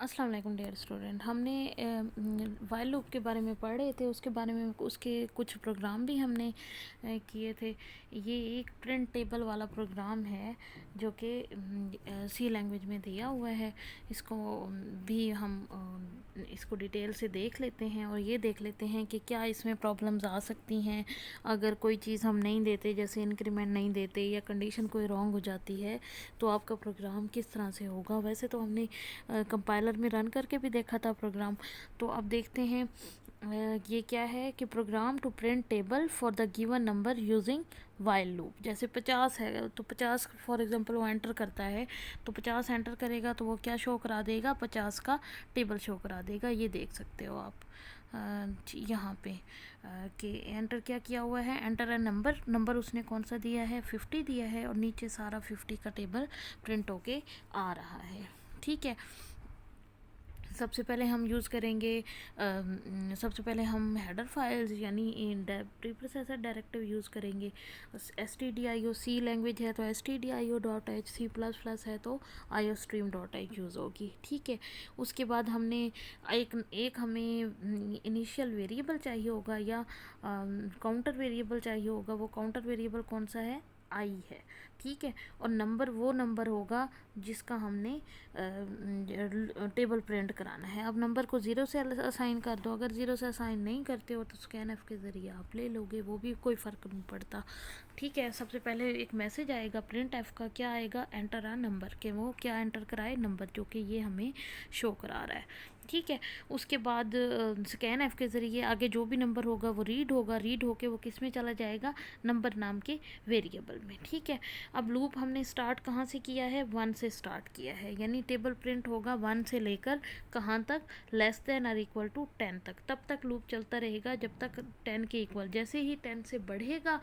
अस्सलाम वालेकुम dear student. हमने वाइल लूप के बारे में पढ़ रहे थे, उसके बारे में उसके कुछ प्रोग्राम भी हमने किए थे। ये एक प्रिंट टेबल वाला प्रोग्राम है जो कि सी लैंग्वेज में दिया हुआ है। इसको भी हम इसको डिटेल से देख लेते हैं और ये देख लेते हैं कि क्या इसमें प्रॉब्लम्स आ सकती हैं अगर कोई चीज़ हम नहीं देते, जैसे इंक्रीमेंट नहीं देते या कंडीशन कोई रॉन्ग हो जाती है तो आपका प्रोग्राम किस तरह से होगा। वैसे तो हमने कंपाइलर में रन करके भी देखा था प्रोग्राम। तो अब देखते हैं ये क्या है कि program to print table for the given number using while loop. जैसे 50 है तो 50 फॉर एग्जांपल वो एंटर करता है, तो 50 एंटर करेगा तो वो क्या शो करा देगा, 50 का टेबल शो करा देगा। ये देख सकते हो आप यहाँ पे कि एंटर क्या किया हुआ है, एंटर अ नंबर उसने कौन सा दिया है, 50 दिया है और नीचे सारा 50 का टेबल प्रिंट होके आ रहा है। ठीक है, सबसे पहले हम यूज़ करेंगे सबसे पहले हम हेडर फाइल्स यानी प्रीप्रोसेसर डायरेक्टिव यूज़ करेंगे। stdio सी लैंग्वेज है तो stdio.h, सी प्लस प्लस है तो iostream.h यूज़ होगी। ठीक है, उसके बाद हमने एक हमें इनिशियल वेरिएबल चाहिए होगा या काउंटर वेरिएबल चाहिए होगा। वो काउंटर वेरिएबल कौन सा है, आई है। ठीक है, और नंबर वो नंबर होगा जिसका हमने टेबल प्रिंट कराना है। अब नंबर को 0 से असाइन कर दो, अगर 0 से असाइन नहीं करते हो तो स्कैन के ज़रिए आप ले लोगे, वो भी कोई फ़र्क नहीं पड़ता। ठीक है, सबसे पहले एक मैसेज आएगा प्रिंट एफ का, क्या आएगा, एंटर आ नंबर, के वो क्या एंटर कराए, नंबर, जो कि ये हमें शो करा रहा है। ठीक है, उसके बाद स्कैन एफ के ज़रिए आगे जो भी नंबर होगा वो रीड होगा, रीड होके वो किस में चला जाएगा, नंबर नाम के वेरिएबल में। ठीक है, अब लूप हमने स्टार्ट कहाँ से किया है, 1 से स्टार्ट किया है, यानी टेबल प्रिंट होगा 1 से लेकर कहाँ तक, लेस देन और इक्वल टू 10 तक। तब तक लूप चलता रहेगा जब तक 10 के इक्वल। जैसे ही 10 से बढ़ेगा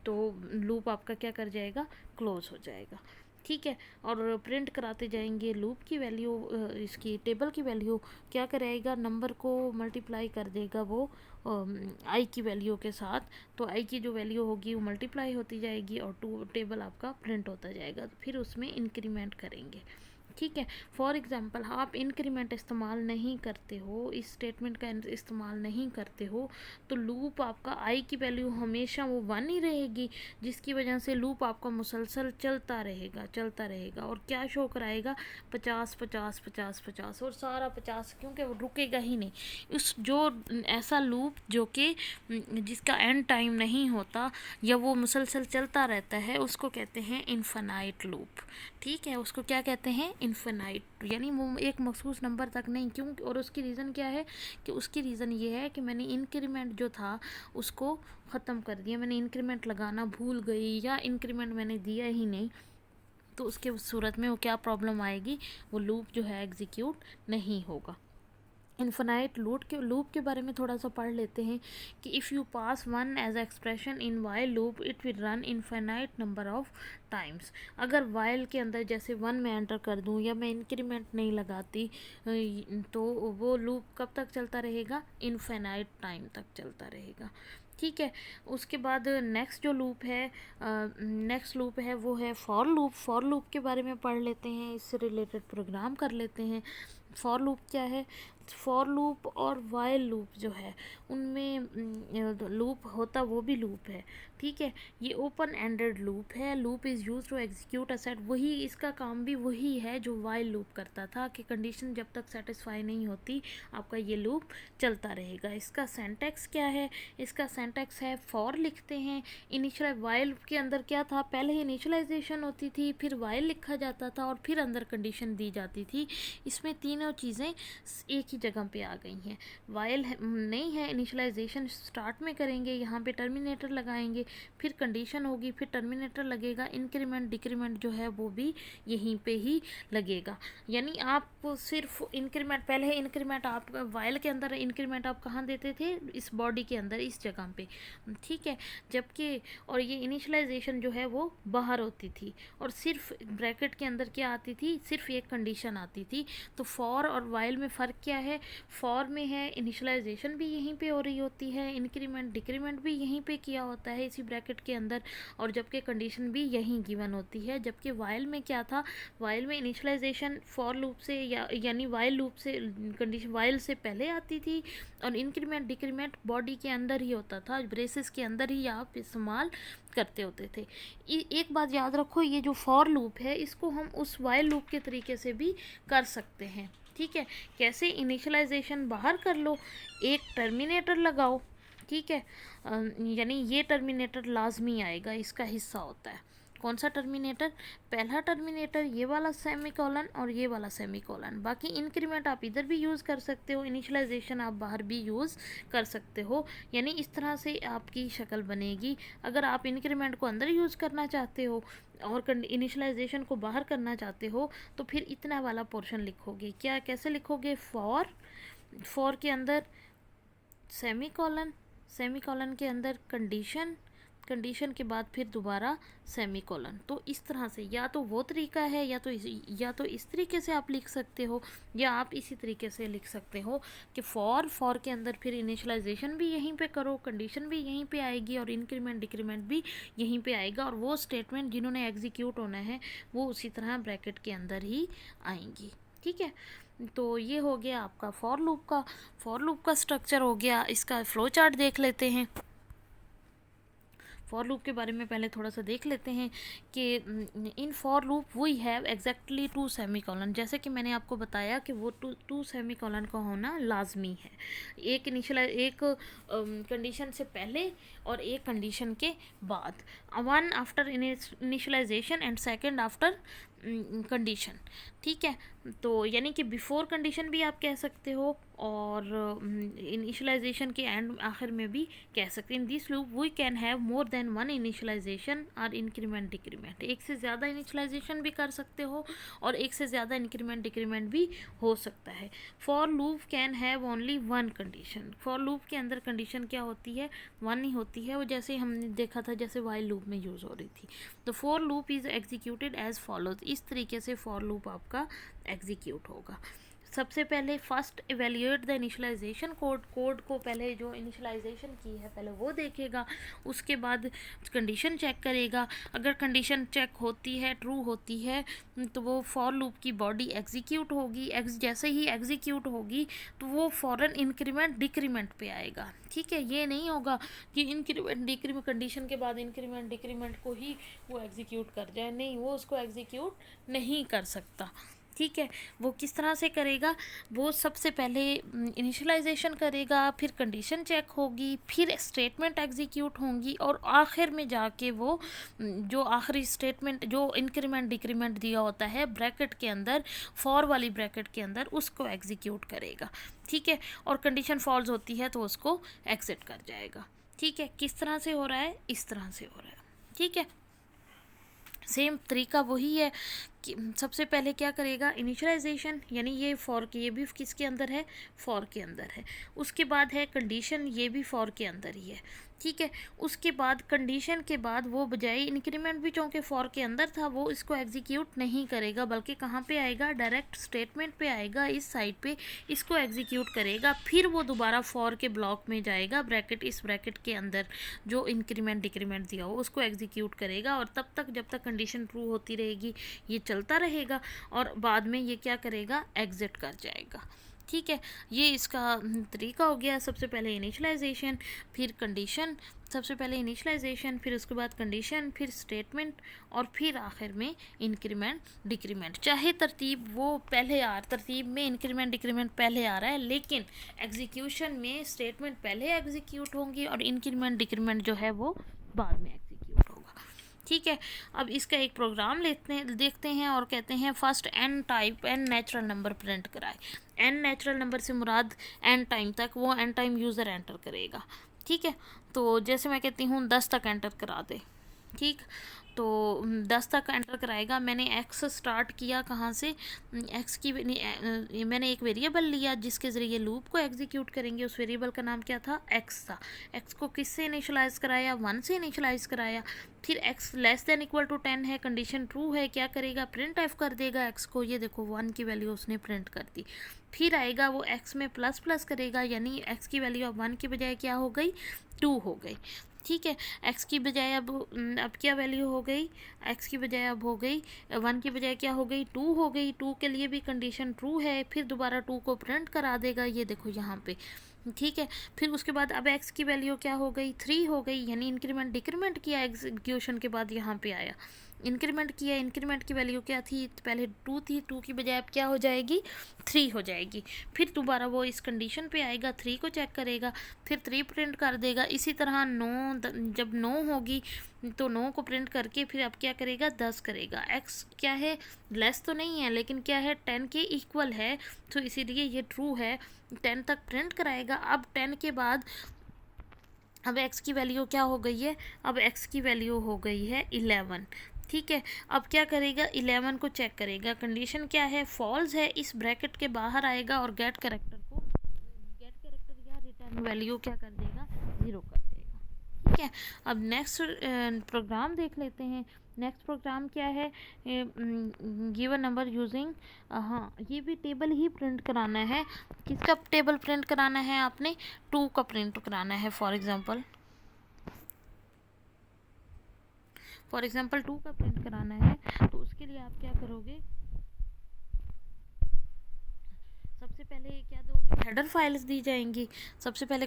तो लूप आपका क्या कर जाएगा, क्लोज हो जाएगा। ठीक है, और प्रिंट कराते जाएंगे लूप की वैल्यू, इसकी टेबल की वैल्यू क्या कराएगा, नंबर को मल्टीप्लाई कर देगा वो आई की वैल्यू के साथ। तो आई की जो वैल्यू होगी वो मल्टीप्लाई होती जाएगी और टेबल आपका प्रिंट होता जाएगा। तो फिर उसमें इंक्रीमेंट करेंगे। ठीक है, फॉर एग्ज़ाम्पल आप इंक्रीमेंट इस्तेमाल नहीं करते हो, इस स्टेटमेंट का इस्तेमाल नहीं करते हो, तो लूप आपका आई की वैल्यू हमेशा वो 1 ही रहेगी, जिसकी वजह से लूप आपका मुसलसल चलता रहेगा और क्या शो कराएगा, 50 50 50 50 और सारा 50, क्योंकि वो रुकेगा ही नहीं। उस जो ऐसा लूप जो कि जिसका एंड टाइम नहीं होता या वो मुसलसल चलता रहता है उसको कहते हैं इन्फिनाइट लूप। ठीक है, उसको क्या कहते हैं, इन्फिनाइट, यानी वो एक मखसूस नंबर तक नहीं। क्यों, और उसकी रीज़न क्या है, कि उसकी रीज़न ये है कि मैंने इंक्रीमेंट जो था उसको ख़त्म कर दिया, मैंने इंक्रीमेंट लगाना भूल गई या इंक्रीमेंट मैंने दिया ही नहीं, तो उसके सूरत में वो क्या प्रॉब्लम आएगी, वो लूप जो है एग्जीक्यूट नहीं होगा। इन्फिनाइट लूप के बारे में थोड़ा सा पढ़ लेते हैं कि if you pass 1 as expression in while loop it will run infinite number of times. अगर वाइल के अंदर जैसे 1 में एंटर कर दूं या मैं इंक्रीमेंट नहीं लगाती तो वो लूप कब तक चलता रहेगा, इनफाइनाइट टाइम तक चलता रहेगा। ठीक है, उसके बाद नेक्स्ट जो लूप है, नेक्स्ट लूप है वो है फॉर लूप। फॉर लूप के बारे में पढ़ लेते हैं, इससे रिलेटेड प्रोग्राम कर लेते हैं। फॉर लूप क्या है, फॉर लूप और वाइल लूप जो है उनमें लूप होता वो भी लूप है। ठीक है, ये ओपन एंडेड लूप है। Loop is use to execute a set, वही इसका काम भी वही है जो वाइल लूप करता था कि कंडीशन जब तक सेटिस्फाई नहीं होती आपका ये लूप चलता रहेगा। इसका सेंटेक्स क्या है, इसका सेंटेक्स है फॉर लिखते हैं, इनिशियल वाइल के अंदर क्या था, पहले इनिशियलाइजेशन होती थी, फिर वाइल लिखा जाता था और फिर अंदर कंडीशन दी जाती थी। इसमें तीनों चीज़ें एक ही जगह पे आ गई हैं। वाइल नहीं है, इनिशियलाइजेशन स्टार्ट में करेंगे, यहाँ पे टर्मिनेटर लगाएंगे, फिर कंडीशन होगी, फिर टर्मिनेटर लगेगा, इंक्रीमेंट डिक्रीमेंट जो है वो भी यहीं पे ही लगेगा। यानी आप सिर्फ इंक्रीमेंट, पहले इंक्रीमेंट आप वाइल के अंदर इंक्रीमेंट आप कहाँ देते थे, इस बॉडी के अंदर, इस जगह पे। ठीक है, जबकि और ये इनिशियलाइजेशन जो है वो बाहर होती थी और सिर्फ ब्रैकेट के अंदर क्या आती थी, सिर्फ एक कंडीशन आती थी। तो फॉर फॉर और वाइल में फ़र्क क्या है? फॉर में है इनिशियलाइजेशन भी यहीं पे हो रही होती है, इंक्रीमेंट डिक्रीमेंट भी यहीं पे किया होता है इसी ब्रैकेट के अंदर, और जबकि कंडीशन भी यहीं गिवन होती है। जबकि वाइल में क्या था? वाइल में इनिशियलाइजेशन फॉर लूप से यानी वाइल लूप से कंडीशन वाइल से पहले आती थी, और इंक्रीमेंट डिक्रीमेंट बॉडी के अंदर ही होता था, ब्रेसेस के अंदर ही आप इस्तेमाल करते होते थे। एक बात याद रखो, ये जो फॉर लूप है इसको हम उस वाइल लूप के तरीके से भी कर सकते हैं। ठीक है, कैसे? इनिशियलाइजेशन बाहर कर लो, एक टर्मिनेटर लगाओ। ठीक है, यानी ये टर्मिनेटर लाजमी आएगा, इसका हिस्सा होता है। कौन सा टर्मिनेटर? पहला टर्मिनेटर ये वाला सेमीकोलन और ये वाला सेमीकोलन। बाकी इंक्रीमेंट आप इधर भी यूज़ कर सकते हो, इनिशियलाइजेशन आप बाहर भी यूज़ कर सकते हो। यानी इस तरह से आपकी शक्ल बनेगी। अगर आप इंक्रीमेंट को अंदर यूज़ करना चाहते हो और इनिशियलाइजेशन को बाहर करना चाहते हो तो फिर इतना वाला पोर्शन लिखोगे। क्या, कैसे लिखोगे? फॉर के अंदर सेमीकोलन, सेमीकोलन के अंदर कंडीशन, कंडीशन के बाद फिर दोबारा सेमीकोलन। तो इस तरह से या तो वो तरीका है या तो इस तरीके से आप लिख सकते हो, या आप इसी तरीके से लिख सकते हो कि फॉर के अंदर फिर इनिशियलाइजेशन भी यहीं पे करो, कंडीशन भी यहीं पे आएगी और इंक्रीमेंट डिक्रीमेंट भी यहीं पे आएगा, और वो स्टेटमेंट जिन्होंने एग्जीक्यूट होना है वो उसी तरह ब्रैकेट के अंदर ही आएंगी। ठीक है, तो ये हो गया आपका फॉर लूप का स्ट्रक्चर हो गया। इसका फ्लो चार्ट देख लेते हैं। फॉर लूप के बारे में पहले थोड़ा सा देख लेते हैं कि in for loop we have exactly 2 semicolon. जैसे कि मैंने आपको बताया कि वो टू सेमीकोलन का होना लाजमी है, एक कंडीशन से पहले और एक कंडीशन के बाद, one after initialization and second after condition. ठीक है, तो यानी कि बिफोर कंडीशन भी आप कह सकते हो और इनिशियलाइजेशन के एंड आखिर में भी कह सकते हैं। In this loop we can have more than one initialization और इंक्रीमेंट डिक्रीमेंट। एक से ज़्यादा इनिशियलाइजेशन भी कर सकते हो और एक से ज़्यादा इंक्रीमेंट डिक्रीमेंट भी हो सकता है। For loop can have only one condition. For loop के अंदर कंडीशन क्या होती है? वन ही होती है, वो जैसे हमने देखा था जैसे वाइल लूप में यूज़ हो रही थी। तो for loop is executed as follows. इस तरीके से फॉर लूप आपका एग्जीक्यूट होगा। सबसे पहले first evaluate the initialization code को पहले जो इनिशियलाइजेशन की है पहले वो देखेगा, उसके बाद कंडीशन चेक करेगा। अगर कंडीशन चेक होती है, ट्रू होती है, तो वो फॉर लूप की बॉडी एग्जीक्यूट होगी। जैसे ही एग्जीक्यूट होगी तो वो फ़ौरन इंक्रीमेंट डिक्रीमेंट पे आएगा। ठीक है, ये नहीं होगा कि इंक्रीमेंट डिक्रीमेंट कंडीशन के बाद इंक्रीमेंट डिक्रीमेंट को ही वो एग्जीक्यूट कर जाए, नहीं, वो उसको एग्जीक्यूट नहीं कर सकता। ठीक है, वो किस तरह से करेगा? वो सबसे पहले इनिशियलाइजेशन करेगा, फिर कंडीशन चेक होगी, फिर स्टेटमेंट एग्जीक्यूट होंगी और आखिर में जाके वो जो आखिरी स्टेटमेंट जो इंक्रीमेंट डिक्रीमेंट दिया होता है ब्रैकेट के अंदर, फॉर वाली ब्रैकेट के अंदर, उसको एग्जीक्यूट करेगा। ठीक है, और कंडीशन फॉल्स होती है तो उसको एग्जिट कर जाएगा। ठीक है, किस तरह से हो रहा है? इस तरह से हो रहा है। ठीक है, सेम तरीका वही है कि सबसे पहले क्या करेगा? इनिशियलाइजेशन, यानी ये फॉर के, ये भी किसके अंदर है? फॉर के अंदर है। उसके बाद है कंडीशन, ये भी फॉर के अंदर ही है। ठीक है, उसके बाद कंडीशन के बाद वो बजाय इंक्रीमेंट भी चूँकि फॉर के अंदर था वो इसको एग्जीक्यूट नहीं करेगा, बल्कि कहाँ पे आएगा? डायरेक्ट स्टेटमेंट पे आएगा, इस साइड पे इसको एग्जीक्यूट करेगा। फिर वो दोबारा फॉर के ब्लॉक में जाएगा, ब्रैकेट, इस ब्रैकेट के अंदर जो इंक्रीमेंट डिक्रीमेंट दिया हो उसको एग्जीक्यूट करेगा, और तब तक जब तक कंडीशन ट्रू होती रहेगी ये चलता रहेगा, और बाद में ये क्या करेगा? एग्जिट कर जाएगा। ठीक है, ये इसका तरीका हो गया। सबसे पहले इनिशियलाइजेशन, फिर कंडीशन, सबसे पहले इनिशियलाइजेशन, फिर उसके बाद कंडीशन, फिर स्टेटमेंट, और फिर आखिर में इंक्रीमेंट डिक्रीमेंट। चाहे तरतीब वो पहले तरतीब में इंक्रीमेंट डिक्रीमेंट पहले आ रहा है, लेकिन एग्जीक्यूशन में स्टेटमेंट पहले एग्जीक्यूट होंगी और इंक्रीमेंट डिक्रीमेंट जो है वो बाद में एग्जीक्यूट होगा। ठीक है, अब इसका एक प्रोग्राम देखते हैं और कहते हैं first n type n natural number print कराए। एन नेचुरल नंबर से मुराद एन टाइम तक, वो एन टाइम यूज़र एंटर करेगा। ठीक है, तो जैसे मैं कहती हूँ 10 तक एंटर करा दे। ठीक, तो 10 तक एंटर कराएगा। मैंने एक्स स्टार्ट किया कहाँ से, एक्स की मैंने एक वेरिएबल लिया जिसके ज़रिए लूप को एग्जीक्यूट करेंगे। उस वेरिएबल का नाम क्या था, एक्स था। एक्स को किससे इनिशलाइज कराया, 1 से इनिशलाइज कराया। फिर x less than equal to 10 है, कंडीशन ट्रू है, क्या करेगा, प्रिंट एफ कर देगा एक्स को। ये देखो 1 की वैल्यू उसने प्रिंट कर दी। फिर आएगा वो एक्स में प्लस प्लस करेगा, यानी एक्स की वैल्यू अब 1 की बजाय क्या हो गई, 2 हो गई। ठीक है, एक्स की बजाय अब क्या वैल्यू हो गई, एक्स की बजाय अब हो गई 1 की बजाय क्या हो गई, 2 हो गई। 2 के लिए भी कंडीशन ट्रू है, फिर दोबारा 2 को प्रिंट करा देगा, ये देखो यहाँ पे। ठीक है, फिर उसके बाद अब एक्स की वैल्यू क्या हो गई, 3 हो गई, यानी इंक्रीमेंट डिक्रीमेंट किया एग्जीक्यूशन के बाद, यहाँ पे आया इंक्रीमेंट किया। इंक्रीमेंट की वैल्यू क्या थी, पहले 2 थी, 2 की बजाय अब क्या हो जाएगी, 3 हो जाएगी। फिर दोबारा वो इस कंडीशन पे आएगा, 3 को चेक करेगा, फिर 3 प्रिंट कर देगा। इसी तरह 9 जब 9 होगी तो 9 को प्रिंट करके फिर अब क्या करेगा, 10 करेगा। एक्स क्या है, लेस तो नहीं है लेकिन क्या है, 10 के इक्वल है, तो इसीलिए ये ट्रू है। 10 तक प्रिंट कराएगा। अब 10 के बाद अब एक्स की वैल्यू क्या हो गई है, अब एक्स की वैल्यू हो गई है 11। ठीक है, अब क्या करेगा, 11 को चेक करेगा, कंडीशन क्या है, फॉल्स है, इस ब्रैकेट के बाहर आएगा और गेट कैरेक्टर या रिटर्न वैल्यू क्या कर देगा, 0 कर देगा। ठीक है, अब नेक्स्ट प्रोग्राम देख लेते हैं। नेक्स्ट प्रोग्राम क्या है, गिवन नंबर यूजिंग, हाँ ये भी टेबल ही प्रिंट कराना है। किसका टेबल प्रिंट कराना है आपने, 2 का प्रिंट कराना है। फॉर एग्जांपल 2 का प्रिंट कराना है, तो उसके लिए आप क्या करोगे, सबसे पहले क्या दोगे, हेडर फाइल्स दी जाएंगी। सबसे पहले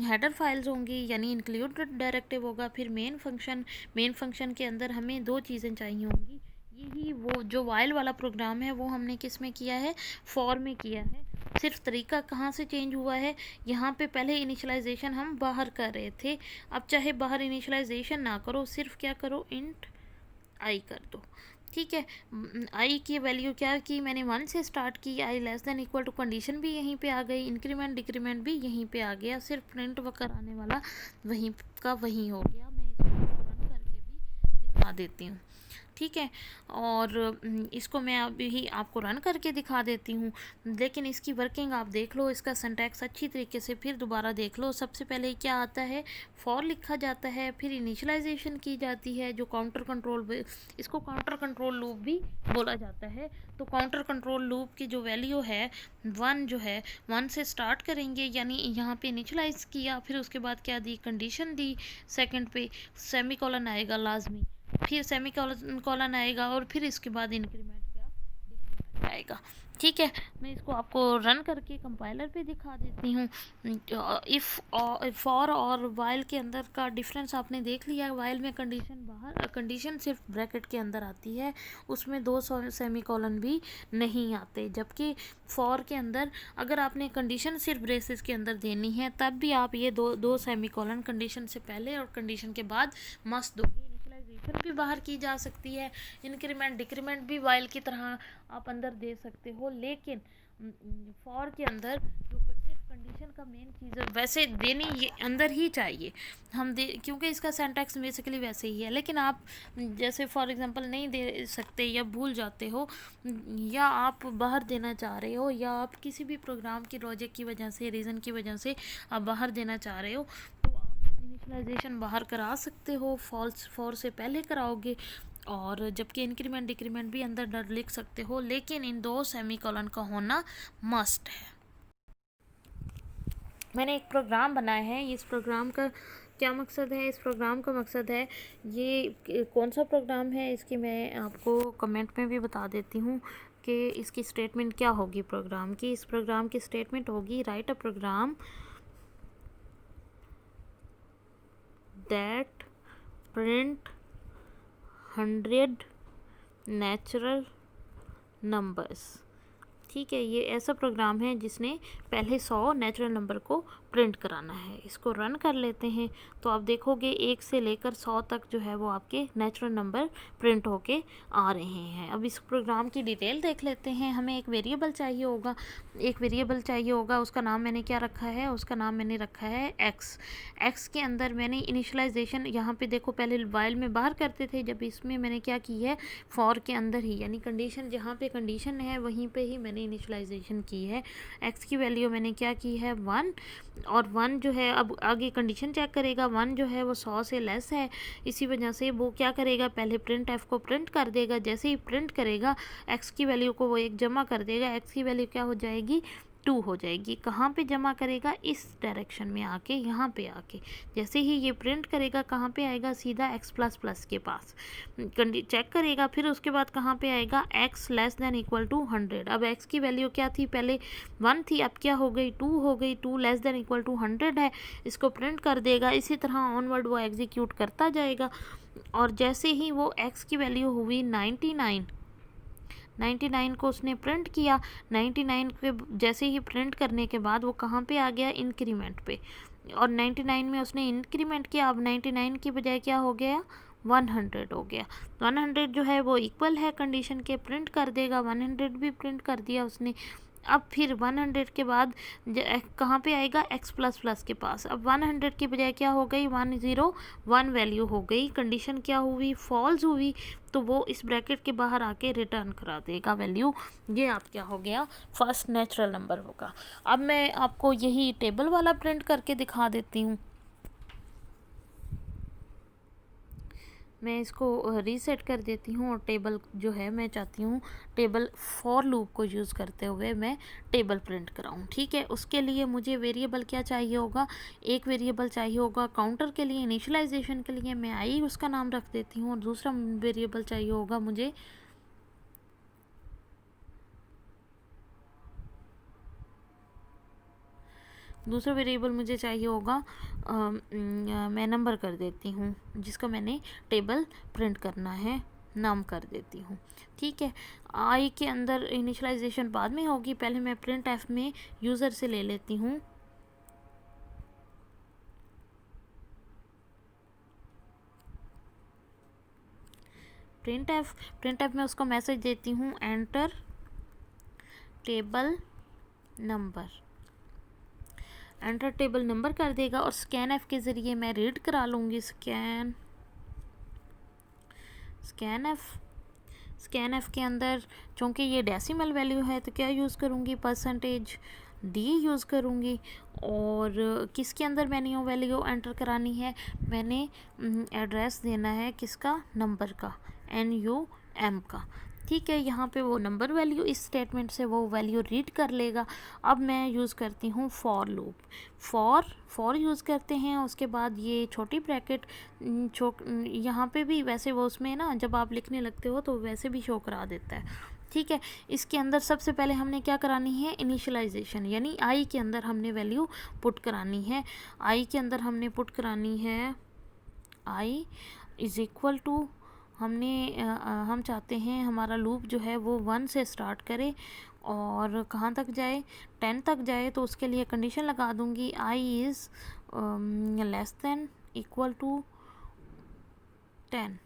हेडर फाइल्स होंगी, यानी इंक्लूड डायरेक्टिव होगा। फिर मेन फंक्शन के अंदर हमें 2 चीज़ें चाहिए होंगी। यही वो जो वाइल वाला प्रोग्राम है वो हमने किस में किया है, फॉर में किया है। सिर्फ तरीका कहाँ से चेंज हुआ है, यहाँ पे पहले इनिशलाइजेशन हम बाहर कर रहे थे, अब चाहे बाहर इनिशलाइजेशन ना करो, सिर्फ क्या करो, इंट आई कर दो। ठीक है, आई की वैल्यू क्या की, मैंने 1 से स्टार्ट की, I less than equal to, condition भी यहीं पे आ गई, इंक्रीमेंट डिक्रीमेंट भी यहीं पे आ गया, सिर्फ प्रिंट वकर आने वाला वहीं का वहीं हो गया। मैं इसको रन करके भी दिखा देती हूँ। ठीक है, और इसको मैं अभी ही आपको रन करके दिखा देती हूँ, लेकिन इसकी वर्किंग आप देख लो, इसका सिंटैक्स अच्छी तरीके से फिर दोबारा देख लो। सबसे पहले क्या आता है, फॉर लिखा जाता है, फिर इनिशियलाइजेशन की जाती है, जो काउंटर कंट्रोल, इसको काउंटर कंट्रोल लूप भी बोला जाता है। तो काउंटर कंट्रोल लूप की जो वैल्यू है 1, जो है 1 से स्टार्ट करेंगे, यानी यहाँ पे इनिशियलाइज किया, फिर उसके बाद क्या दी, कंडीशन दी, सेकंड पे सेमी कॉलन आएगा लाजमी, फिर सेमी कॉलन आएगा, और फिर इसके बाद इंक्रीमेंट क्या, डिक्रीमेंट आएगा। ठीक है, मैं इसको आपको रन करके कंपाइलर पे दिखा देती हूँ। इफ़ फॉर और वाइल के अंदर का डिफरेंस आपने देख लिया। वाइल में कंडीशन सिर्फ ब्रैकेट के अंदर आती है, उसमें 2 सेमी कॉलन भी नहीं आते, जबकि फॉर के अंदर अगर आपने कंडीशन सिर्फ ब्रेसेस के अंदर देनी है तब भी आप ये दो सेमी कॉलन कंडीशन से पहले और कंडीशन के बाद मस्ट दोगे। भी बाहर की जा सकती है, इंक्रीमेंट डिक्रीमेंट भी वाइल की तरह आप अंदर दे सकते हो, लेकिन फॉर के अंदर जो सिर्फ कंडीशन का मेन चीज़ है वैसे देनी ये अंदर ही चाहिए हम दे, क्योंकि इसका सिंटैक्स बेसिकली वैसे ही है। लेकिन आप जैसे फॉर एग्जांपल नहीं दे सकते या भूल जाते हो, या आप बाहर देना चाह रहे हो, या आप किसी भी प्रोग्राम की लॉजिक की वजह से, रीज़न की वजह से आप बाहर देना चाह रहे हो, इनिशियलाइजेशन बाहर करा सकते हो, फॉर से पहले कराओगे, और जबकि इंक्रीमेंट डिक्रीमेंट भी अंदर डर लिख सकते हो, लेकिन इन 2 सेमी कॉलन का होना मस्ट है। मैंने एक प्रोग्राम बनाया है, इस प्रोग्राम का क्या मकसद है, इस प्रोग्राम का मकसद है, ये कौन सा प्रोग्राम है इसकी मैं आपको कमेंट में भी बता देती हूँ कि इसकी स्टेटमेंट क्या होगी प्रोग्राम की। इस प्रोग्राम की स्टेटमेंट होगी, write a program that print 100 natural numbers। ठीक है, ये ऐसा प्रोग्राम है जिसने पहले 100 नेचुरल नंबर को प्रिंट कराना है। इसको रन कर लेते हैं तो आप देखोगे 1 से लेकर 100 तक जो है वो आपके नेचुरल नंबर प्रिंट होके आ रहे हैं। अब इस प्रोग्राम की डिटेल देख लेते हैं। हमें एक वेरिएबल चाहिए होगा, उसका नाम मैंने क्या रखा है, उसका नाम मैंने रखा है एक्स के अंदर मैंने इनिशियलाइजेशन, यहाँ पे देखो पहले वाइल में बाहर करते थे, जब इसमें मैंने क्या की है फॉर के अंदर ही, यानी कंडीशन जहाँ पे कंडीशन है वहीं पे ही मैंने इनिशियलाइजेशन की है। एक्स की वैल्यू मैंने क्या की है 1, और 1 जो है अब आगे कंडीशन चेक करेगा, 1 जो है वो 100 से लेस है, इसी वजह से वो क्या करेगा पहले प्रिंट एफ को प्रिंट कर देगा। जैसे ही प्रिंट करेगा एक्स की वैल्यू को वो एक जमा कर देगा, एक्स की वैल्यू क्या हो जाएगी 2 हो जाएगी। कहाँ पे जमा करेगा, इस डायरेक्शन में आके, यहाँ पे आके जैसे ही ये प्रिंट करेगा कहाँ पे आएगा, सीधा x प्लस प्लस के पास चेक करेगा। फिर उसके बाद कहाँ पे आएगा x less than equal to 100। अब x की वैल्यू क्या थी, पहले 1 थी, अब क्या हो गई 2 हो गई, 2 लेस देन इक्वल टू 100 है, इसको प्रिंट कर देगा। इसी तरह ऑनवर्ड वो एग्जीक्यूट करता जाएगा, और जैसे ही वो x की वैल्यू हुई 99 को उसने प्रिंट किया। 99 के जैसे ही प्रिंट करने के बाद वो कहाँ पे आ गया, इंक्रीमेंट पे, और 99 में उसने इंक्रीमेंट किया। अब 99 की बजाय क्या हो गया 100 हो गया। 100 जो है वो इक्वल है कंडीशन के, प्रिंट कर देगा, 100 भी प्रिंट कर दिया उसने। अब फिर 100 के बाद कहाँ पे आएगा x प्लस प्लस के पास। अब 100 की बजाय क्या हो गई 101 वैल्यू हो गई, कंडीशन क्या हुई फॉल्स हुई, तो वो इस ब्रैकेट के बाहर आके रिटर्न करा देगा वैल्यू। ये आप क्या हो गया फर्स्ट नेचुरल नंबर होगा। अब मैं आपको यही टेबल वाला प्रिंट करके दिखा देती हूँ। मैं इसको रीसेट कर देती हूँ, और टेबल जो है मैं चाहती हूँ टेबल फॉर लूप को यूज़ करते हुए मैं टेबल प्रिंट कराऊँ। ठीक है, उसके लिए मुझे वेरिएबल क्या चाहिए होगा, एक वेरिएबल चाहिए होगा काउंटर के लिए, इनिशियलाइजेशन के लिए मैं आई उसका नाम रख देती हूँ, और दूसरा वेरिएबल चाहिए होगा मुझे चाहिए होगा मैं नंबर कर देती हूँ, जिसका मैंने टेबल प्रिंट करना है नाम कर देती हूँ। ठीक है, आई के अंदर इनिशियलाइजेशन बाद में होगी, पहले मैं प्रिंट एफ में यूज़र से ले लेती हूँ। प्रिंट एफ में उसको मैसेज देती हूँ एंटर टेबल नंबर कर देगा, और स्कैन एफ के ज़रिए मैं रीड करा लूँगी। स्कैन एफ के अंदर चूँकि ये डेसिमल वैल्यू है तो क्या यूज़ करूँगी %d यूज़ करूँगी, और किसके अंदर मैंने ये वैल्यू एंटर करानी है, मैंने एड्रेस देना है किसका, नंबर का, NUM का। ठीक है, यहाँ पे वो नंबर वैल्यू इस स्टेटमेंट से वो वैल्यू रीड कर लेगा। अब मैं यूज़ करती हूँ फॉर लूप, फॉर यूज़ करते हैं। उसके बाद ये छोटी ब्रैकेट यहाँ पे भी वैसे वो उसमें ना जब आप लिखने लगते हो तो वैसे भी शो करा देता है। ठीक है, इसके अंदर सबसे पहले हमने क्या करानी है इनिशियलाइजेशन, यानी आई के अंदर हमने वैल्यू पुट करानी है। आई के अंदर हमने पुट करानी है आई इज़ इक्वल टू, हम चाहते हैं हमारा लूप जो है वो 1 से स्टार्ट करे और कहाँ तक जाए 10 तक जाए, तो उसके लिए कंडीशन लगा दूंगी I is less than equal to 10,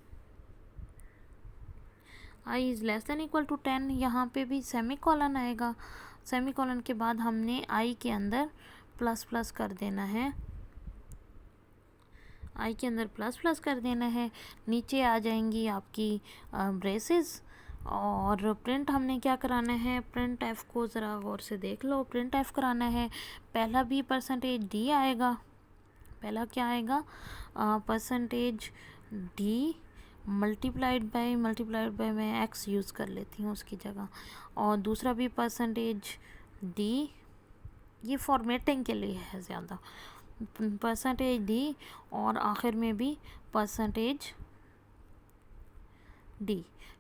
I is less than equal to 10। यहाँ पे भी सेमी कॉलन आएगा, सेमी कॉलन के बाद हमने आई के अंदर प्लस प्लस कर देना है, आई के अंदर प्लस प्लस कर देना है। नीचे आ जाएंगी आपकी ब्रेसेस, और प्रिंट हमने क्या कराना है, प्रिंट एफ को ज़रा गौर से देख लो, प्रिंट एफ कराना है। पहला भी %d आएगा, पहला क्या आएगा %d मल्टीप्लाइड बाय मैं x यूज़ कर लेती हूँ उसकी जगह, और दूसरा भी %d, ये फॉर्मेटिंग के लिए है ज़्यादा, %d, और आखिर में भी %d।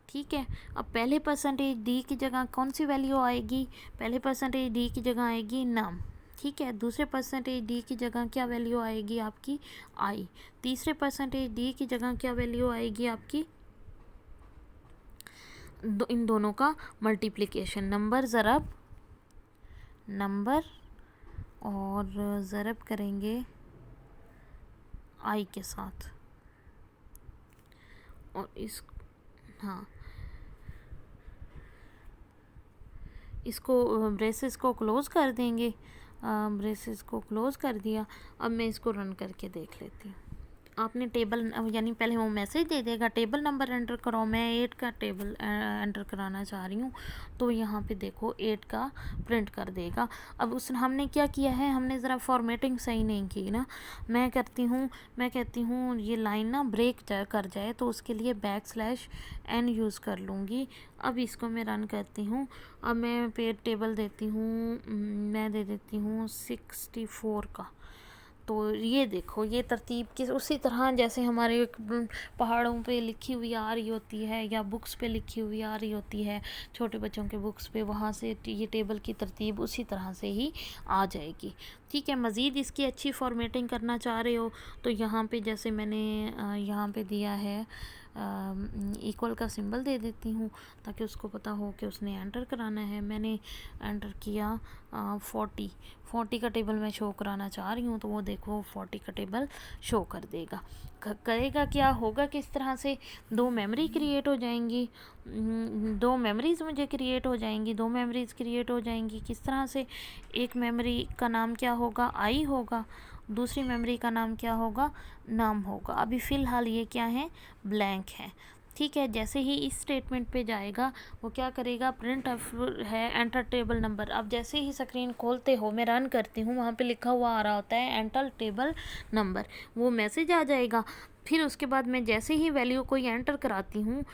ठीक है, अब पहले %d की जगह कौन सी वैल्यू आएगी, पहले %d की जगह आएगी नाम। ठीक है, दूसरे %d की जगह क्या वैल्यू आएगी आपकी आई, तीसरे %d की जगह क्या वैल्यू आएगी आपकी इन दोनों का मल्टीप्लिकेशन, नंबर ज़रब नंबर और ज़रब करेंगे आई के साथ, और इस हाँ इसको ब्रेसेस को क्लोज़ कर देंगे। ब्रेसेस को क्लोज़ कर दिया। अब मैं इसको रन करके देख लेती हूँ। आपने टेबल यानी पहले वो मैसेज दे देगा टेबल नंबर एंटर करो, मैं 8 का टेबल एंटर कराना चाह रही हूँ, तो यहाँ पे देखो 8 का प्रिंट कर देगा। अब उस हमने क्या किया है, हमने ज़रा फॉर्मेटिंग सही नहीं की ना। मैं कहती हूँ ये लाइन ना ब्रेक कर जाए, तो उसके लिए \n यूज़ कर लूँगी। अब इसको मैं रन करती हूँ। अब मैं पेज टेबल देती हूँ, मैं दे देती हूँ 64 का। तो ये देखो ये तरतीब की उसी तरह जैसे हमारे पहाड़ों पे लिखी हुई आ रही होती है, या बुक्स पे लिखी हुई आ रही होती है, छोटे बच्चों के बुक्स पे, वहाँ से ये टेबल की तरतीब उसी तरह से ही आ जाएगी। ठीक है। मज़ीद इसकी अच्छी फॉर्मेटिंग करना चाह रहे हो तो यहाँ पे जैसे मैंने यहाँ पे दिया है इक्वल का सिंबल दे देती हूँ, ताकि उसको पता हो कि उसने एंटर कराना है। मैंने एंटर किया 40 का टेबल मैं शो कराना चाह रही हूँ, तो वो देखो 40 का टेबल शो कर देगा। करेगा क्या होगा, किस तरह से दो मेमोरी क्रिएट हो जाएंगी, दो मेमोरीज़ मुझे क्रिएट हो जाएंगी, दो मेमोरीज़ क्रिएट हो जाएंगी। किस तरह से, एक मेमोरी का नाम क्या होगा, आई होगा, दूसरी मेमोरी का नाम क्या होगा, नाम होगा। अभी फ़िलहाल ये क्या है, ब्लैंक है। ठीक है। जैसे ही इस स्टेटमेंट पे जाएगा वो क्या करेगा, प्रिंट है एंटर टेबल नंबर। अब जैसे ही स्क्रीन खोलते हो, मैं रन करती हूँ, वहाँ पे लिखा हुआ आ रहा होता है एंटर टेबल नंबर, वो मैसेज आ जाएगा। फिर उसके बाद मैं जैसे ही वैल्यू कोई एंटर कराती हूँ,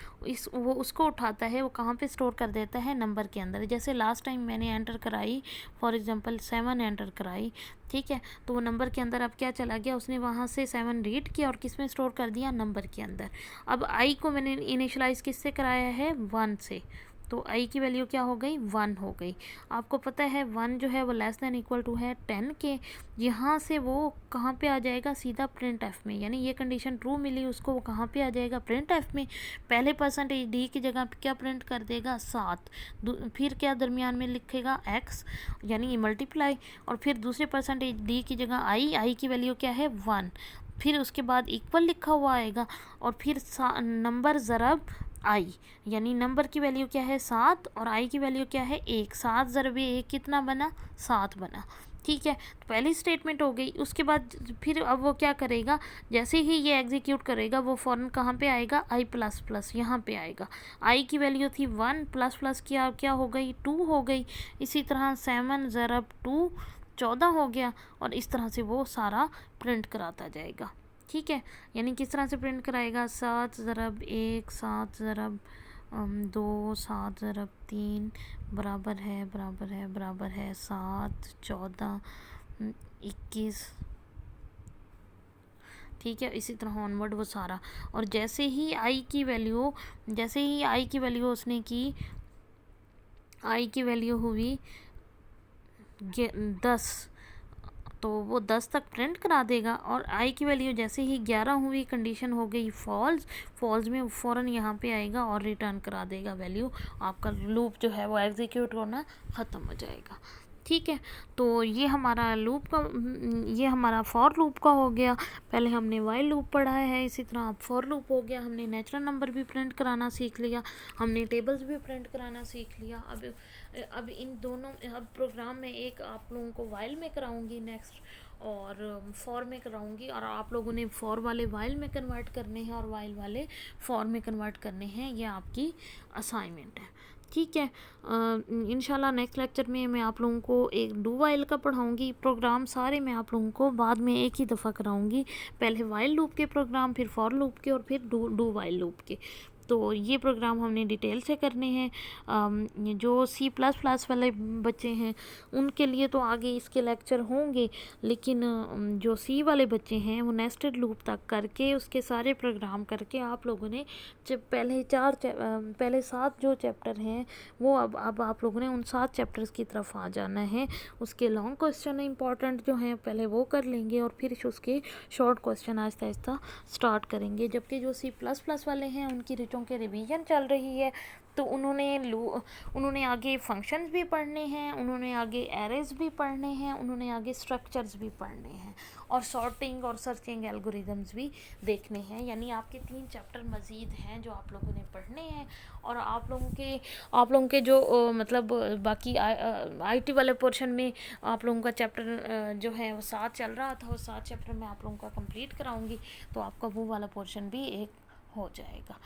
वो उसको उठाता है, वो कहाँ पे स्टोर कर देता है, नंबर के अंदर। जैसे लास्ट टाइम मैंने एंटर कराई, फॉर एग्जांपल 7 एंटर कराई, ठीक है, तो वो नंबर के अंदर अब क्या चला गया, उसने वहाँ से 7 रीड किया और किस में स्टोर कर दिया, नंबर के अंदर। अब आई को मैंने इनिशलाइज किससे कराया है, 1 से, तो आई की वैल्यू क्या हो गई, 1 हो गई। आपको पता है 1 जो है वो लेस देन इक्वल टू है 10 के। यहाँ से वो कहाँ पे आ जाएगा, सीधा प्रिंट एफ में, यानी ये कंडीशन ट्रू मिली उसको, वो कहाँ पे आ जाएगा, प्रिंट एफ में। पहले %d की जगह क्या प्रिंट कर देगा, 7। फिर क्या दरमियान में लिखेगा, x, यानी मल्टीप्लाई, और फिर दूसरे %d की जगह आई की वैल्यू क्या है, 1। फिर उसके बाद इक्वल लिखा हुआ आएगा, और फिर नंबर ज़रब आई, यानी नंबर की वैल्यू क्या है, 7, और आई की वैल्यू क्या है, 1। 7 ज़रब 1 कितना बना, 7 बना। ठीक है। तो पहली स्टेटमेंट हो गई। उसके बाद फिर अब वो क्या करेगा, जैसे ही ये एग्जीक्यूट करेगा वो फ़ौरन कहाँ पे आएगा, आई प्लस प्लस यहाँ पे आएगा। आई की वैल्यू थी 1, प्लस प्लस क्या हो गई, 2 हो गई। इसी तरह 7 ज़रब 2 14 हो गया, और इस तरह से वो सारा प्रिंट कराता जाएगा। ठीक है। यानी किस तरह से प्रिंट कराएगा, 7 ज़रब 1, 7 ज़रब 2, 7 ज़रब 3 बराबर है 7, 14, 21। ठीक है। इसी तरह ऑनवर्ड वो सारा। और जैसे ही आई की वैल्यू उसने की, आई की वैल्यू हुई 10, तो वो 10 तक प्रिंट करा देगा। और आई की वैल्यू जैसे ही 11 हुई, कंडीशन हो गई फॉल्स में फ़ौरन यहाँ पे आएगा और रिटर्न करा देगा वैल्यू। आपका लूप जो है वो एग्जीक्यूट होना ख़त्म हो जाएगा। ठीक है। तो ये हमारा फॉर लूप का हो गया। पहले हमने वाइल लूप पढ़ा है, इसी तरह अब फॉर लूप हो गया। हमने नेचुरल नंबर भी प्रिंट कराना सीख लिया, हमने टेबल्स भी प्रिंट कराना सीख लिया। अब इन दोनों प्रोग्राम में एक आप लोगों को वाइल में कराऊंगी नेक्स्ट, और फॉर में कराऊंगी, और आप लोगों ने फॉर वाले वाइल में कन्वर्ट करने हैं और वाइल वाले फॉर में कन्वर्ट करने हैं। ये आपकी असाइनमेंट है। ठीक है। इंशाल्लाह नेक्स्ट लेक्चर में मैं आप लोगों को एक डू वाइल का पढ़ाऊंगी प्रोग्राम। सारे मैं आप लोगों को बाद में एक ही दफ़ा कराऊंगी, पहले वाइल लूप के प्रोग्राम, फिर फॉर लूप के, और फिर डू वाइल लूप के। तो ये प्रोग्राम हमने डिटेल से करने हैं। जो C++ वाले बच्चे हैं उनके लिए तो आगे इसके लेक्चर होंगे, लेकिन जो C वाले बच्चे हैं वो नेस्टेड लूप तक करके, उसके सारे प्रोग्राम करके, आप लोगों ने जब पहले 7 जो चैप्टर हैं वो अब आप लोगों ने उन 7 चैप्टर्स की तरफ आ जाना है। उसके लॉन्ग क्वेश्चन इंपॉर्टेंट जो हैं पहले वो कर लेंगे, और फिर उसके short question Aahista Aahista start करेंगे। जबकि जो C++ वाले हैं उनकी रिचों के रिवीजन चल रही है, तो उन्होंने आगे फंक्शंस भी पढ़ने हैं, उन्होंने आगे एरेज भी पढ़ने हैं, उन्होंने आगे स्ट्रक्चर्स भी पढ़ने हैं और सॉर्टिंग और सर्चिंग एल्गोरिदम्स भी देखने हैं। यानी आपके 3 चैप्टर मज़ीद हैं जो आप लोगों ने पढ़ने हैं। और आप लोगों के जो मतलब बाकी आईटी वाले पोर्शन में आप लोगों का चैप्टर जो है वो 7 चल रहा था, वो 7 चैप्टर मैं आप लोगों का कंप्लीट कराऊंगी, तो आपका वो वाला पोर्शन भी एक हो जाएगा।